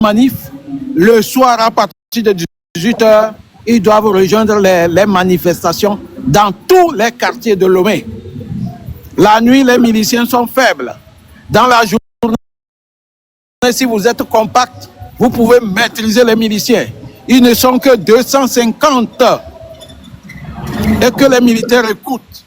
manif. Le soir, à partir de 18h, ils doivent rejoindre les manifestations dans tous les quartiers de Lomé. La nuit, les miliciens sont faibles. Dans la journée, si vous êtes compact, vous pouvez maîtriser les miliciens. Ils ne sont que 250 et que les militaires écoutent.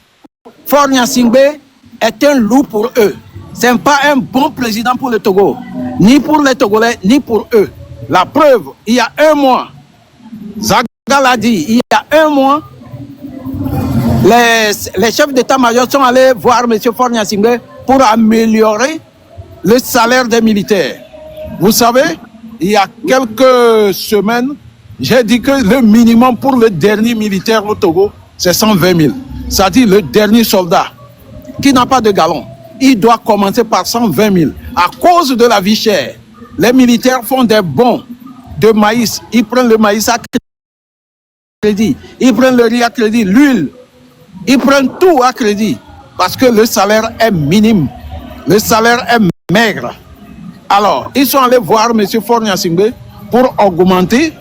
Faure Gnassingbé est un loup pour eux. Ce n'est pas un bon président pour le Togo, ni pour les Togolais, ni pour eux. La preuve, il y a un mois, Zaga l'a dit, il y a un mois, les chefs d'état-major sont allés voir M. Faure Gnassingbé pour améliorer le salaire des militaires. Vous savez, il y a quelques semaines, j'ai dit que le minimum pour le dernier militaire au Togo, c'est 120 000. C'est-à-dire le dernier soldat qui n'a pas de galon. Il doit commencer par 120 000. À cause de la vie chère, les militaires font des bons de maïs. Ils prennent le maïs à crédit. Ils prennent le riz à crédit, l'huile. Ils prennent tout à crédit parce que le salaire est minime. Le salaire est maigre. Alors, ils sont allés voir M. Faure Gnassingbé pour augmenter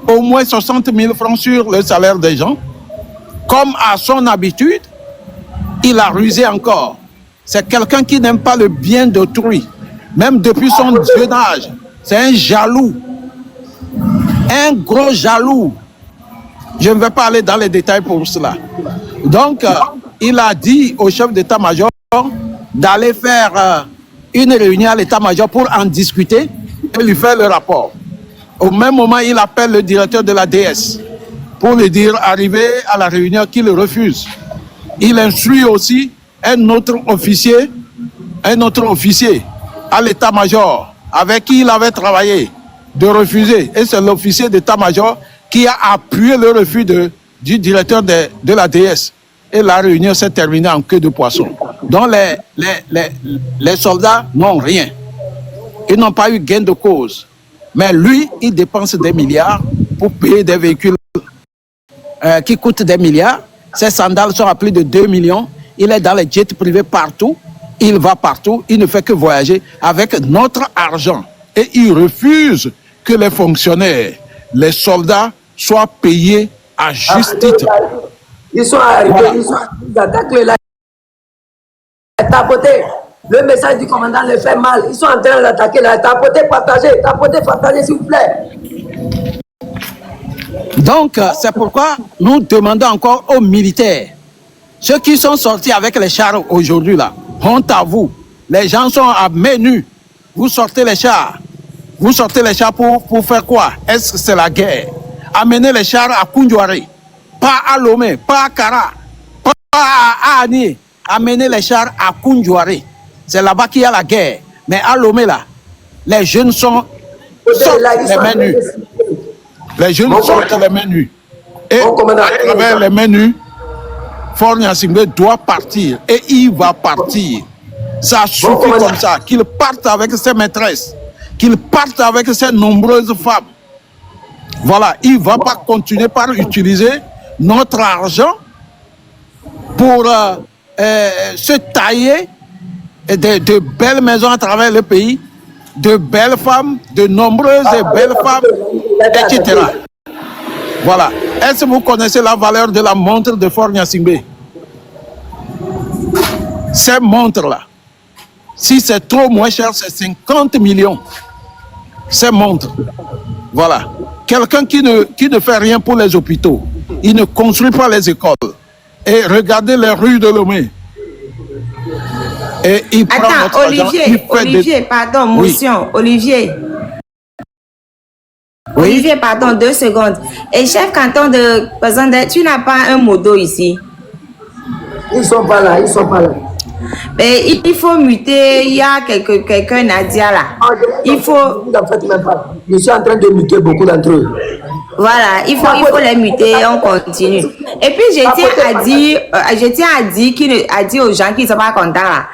au moins 60 000 francs sur le salaire des gens. Comme à son habitude, il a rusé encore. C'est quelqu'un qui n'aime pas le bien d'autrui. Même depuis son jeune âge. C'est un jaloux. Un gros jaloux. Je ne vais pas aller dans les détails pour cela. Donc, il a dit au chef d'état-major d'aller faire une réunion à l'état-major pour en discuter et lui faire le rapport. Au même moment, il appelle le directeur de la DS pour lui dire, arrivé à la réunion, qu'il refuse. Il instruit aussi un autre officier à l'état-major avec qui il avait travaillé de refuser. Et c'est l'officier d'état-major qui a appuyé le refus du directeur de la DS. Et la réunion s'est terminée en queue de poisson. Donc les soldats n'ont rien. Ils n'ont pas eu gain de cause. Mais lui, il dépense des milliards pour payer des véhicules qui coûtent des milliards. Ses sandales sont à plus de 2 millions. Il est dans les jets privés partout. Il va partout. Il ne fait que voyager avec notre argent. Et il refuse que les fonctionnaires, les soldats, soient payés à juste titre. Ils sont arrivés, voilà. Ils attaquent le live. Tapoter. Le message du commandant les fait mal. Ils sont en train d'attaquer là. Tapoter, partagez, s'il vous plaît. Donc, c'est pourquoi nous demandons encore aux militaires, ceux qui sont sortis avec les chars aujourd'hui là, honte à vous. Les gens sont à main nue. Vous sortez les chars. Vous sortez les chars pour faire quoi? Est-ce que c'est la guerre? Amenez les chars à Koundouari, pas à Lomé, pas à Kara, pas à Ani. Amenez les chars à Koundouari. C'est là-bas qu'il y a la guerre. Mais à Lomé là, les jeunes sortent les mains nues. Les jeunes sortent les mains nues. Et à travers les mains nues, Faure Gnassingbé doit partir. Et il va partir. Ça suffit comme ça. Qu'il parte avec ses maîtresses. Qu'il parte avec ses nombreuses femmes. Voilà. Il ne va pas continuer par utiliser notre argent pour se tailler de belles maisons à travers le pays, de belles femmes, de nombreuses et belles femmes, etc. Voilà. Est-ce que vous connaissez la valeur de la montre de Faure Gnassingbé? Ces montres-là, si c'est trop moins cher, c'est 50 millions. Ces montres. Voilà. Quelqu'un qui ne fait rien pour les hôpitaux, il ne construit pas les écoles. Et regardez les rues de Lomé. Et il prend notre Olivier, pardon, motion. Oui. Olivier, pardon, 2 secondes. Et chef canton de Pazanda, tu n'as pas un modo ici? Ils sont pas là. Mais il faut muter, il y a quelqu'un Nadia là. Il faut... Je suis en train de muter beaucoup d'entre eux. Voilà, il faut les muter, on continue. Et puis je tiens à dire aux gens qui ne sont pas contents là.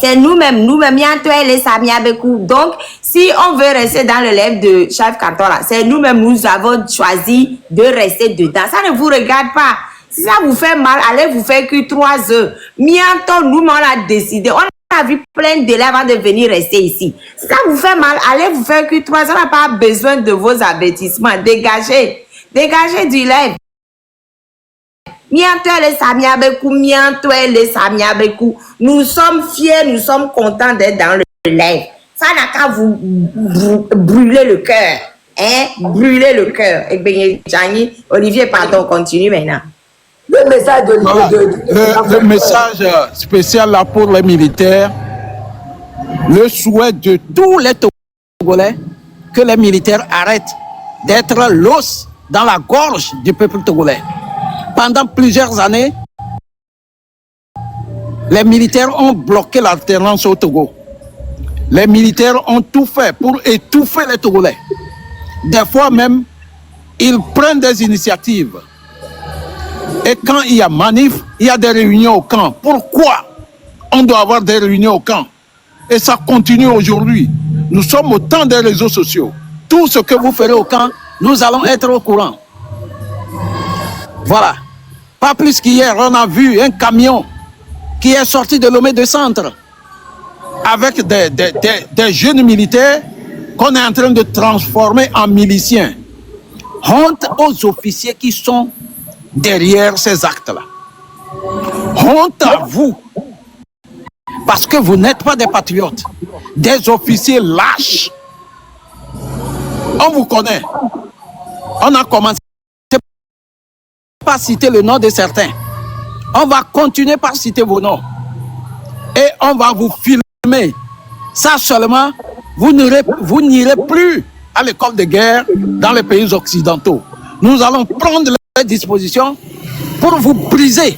C'est nous-mêmes, les Samia Bekou. Donc, si on veut rester dans le lèvre de chef canton là, c'est nous-mêmes, nous avons choisi de rester dedans. Ça ne vous regarde pas. Si ça vous fait mal, allez vous faire que 3 heures. Mianto, nous, on a décidé. On a vu plein d'élèves avant de venir rester ici. Ça vous fait mal, allez vous faire que 3 ans n'a pas besoin de vos avertissements. Dégagez. Dégagez du lèvre. Nous sommes fiers, nous sommes contents d'être dans le lèvre. Ça n'a qu'à vous brûler le cœur. Hein? Brûler le cœur. Et bien, Olivier, pardon, continue maintenant. Le message Voilà. d'Olivier. Le message spécial là pour les militaires, le souhait de tous les Togolais que les militaires arrêtent d'être l'os dans la gorge du peuple togolais. Pendant plusieurs années, les militaires ont bloqué l'alternance au Togo. Les militaires ont tout fait pour étouffer les Togolais. Des fois même, ils prennent des initiatives. Et quand il y a manif, il y a des réunions au camp. Pourquoi on doit avoir des réunions au camp? Et ça continue aujourd'hui. Nous sommes au temps des réseaux sociaux. Tout ce que vous ferez au camp, nous allons être au courant. Voilà. Pas plus qu'hier, on a vu un camion qui est sorti de Lomé de Centre avec des jeunes militaires qu'on est en train de transformer en miliciens. Honte aux officiers qui sont derrière ces actes-là. Honte à vous. Parce que vous n'êtes pas des patriotes. Des officiers lâches. On vous connaît. On a commencé par citer le nom de certains. On va continuer par citer vos noms. Et on va vous filmer. Ça seulement, vous n'irez plus à l'école de guerre dans les pays occidentaux. Nous allons prendre les dispositions pour vous briser.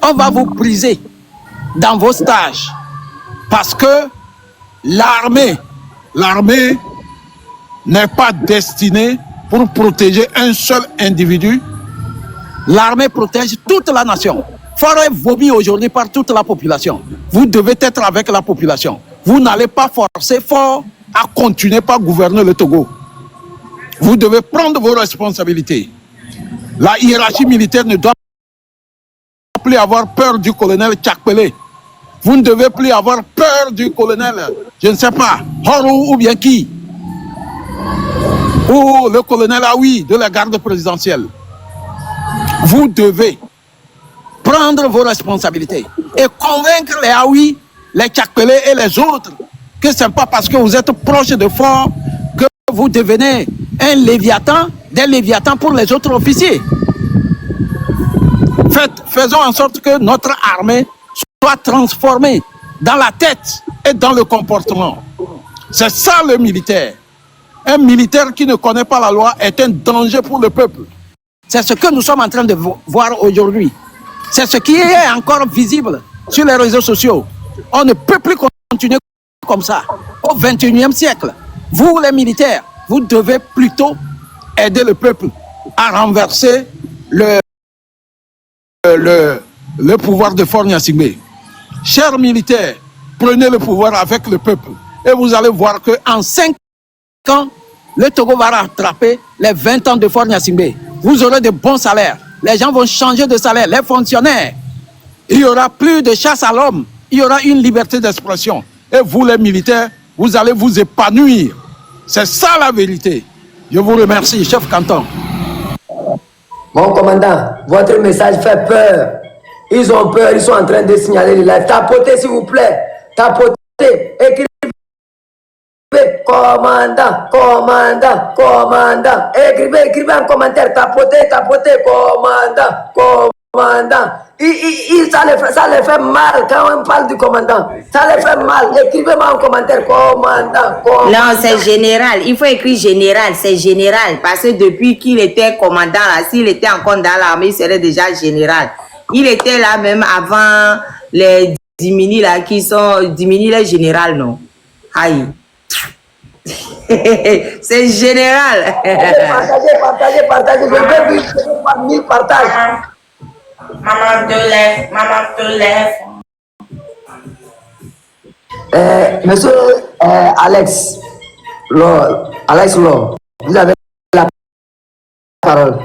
On va vous briser dans vos stages. Parce que l'armée n'est pas destinée pour protéger un seul individu. L'armée protège toute la nation. Forêt vomie aujourd'hui par toute la population. Vous devez être avec la population. Vous n'allez pas forcer fort à continuer par gouverner le Togo. Vous devez prendre vos responsabilités. La hiérarchie militaire ne doit plus avoir peur du colonel Tchakpele. Vous ne devez plus avoir peur du colonel, je ne sais pas, Horou ou bien qui. Ou le colonel Aoui de la garde présidentielle. Vous devez prendre vos responsabilités et convaincre les Aoui, les Tchakpele et les autres que ce n'est pas parce que vous êtes proche de fort que vous devenez un léviathan, des léviathans pour les autres officiers. Faisons en sorte que notre armée soit transformée dans la tête et dans le comportement. C'est ça le militaire. Un militaire qui ne connaît pas la loi est un danger pour le peuple. C'est ce que nous sommes en train de voir aujourd'hui. C'est ce qui est encore visible sur les réseaux sociaux. On ne peut plus continuer comme ça. Au XXIe siècle, vous les militaires, vous devez plutôt aider le peuple à renverser le pouvoir de Faure Gnassingbé. Chers militaires, prenez le pouvoir avec le peuple et vous allez voir qu'en 5 ans, le Togo va rattraper les 20 ans de Faure Gnassingbé. Vous aurez de bons salaires. Les gens vont changer de salaire. Les fonctionnaires, il n'y aura plus de chasse à l'homme. Il y aura une liberté d'expression. Et vous, les militaires, vous allez vous épanouir. C'est ça la vérité. Je vous remercie, chef canton. Mon commandant, votre message fait peur. Ils ont peur, ils sont en train de signaler les lives. Tapotez, s'il vous plaît. Tapotez. Écrivez. Commandant, commandant, commandant. Écrivez un commentaire. Tapotez, commandant, commandant. Ça les fait mal quand on parle du commandant. Ça les fait mal. Écrivez-moi un commentaire. Commandant, commandant. Non, c'est général. Il faut écrire général. C'est général. Parce que depuis qu'il était commandant, là, s'il était encore dans l'armée, il serait déjà général. Il était là même avant les diminués là qui sont diminués les générales, non? Aïe. C'est général. Partagez. Je veux voir 1000 partages. Maman te lève. Monsieur Alex Laure, vous avez la parole.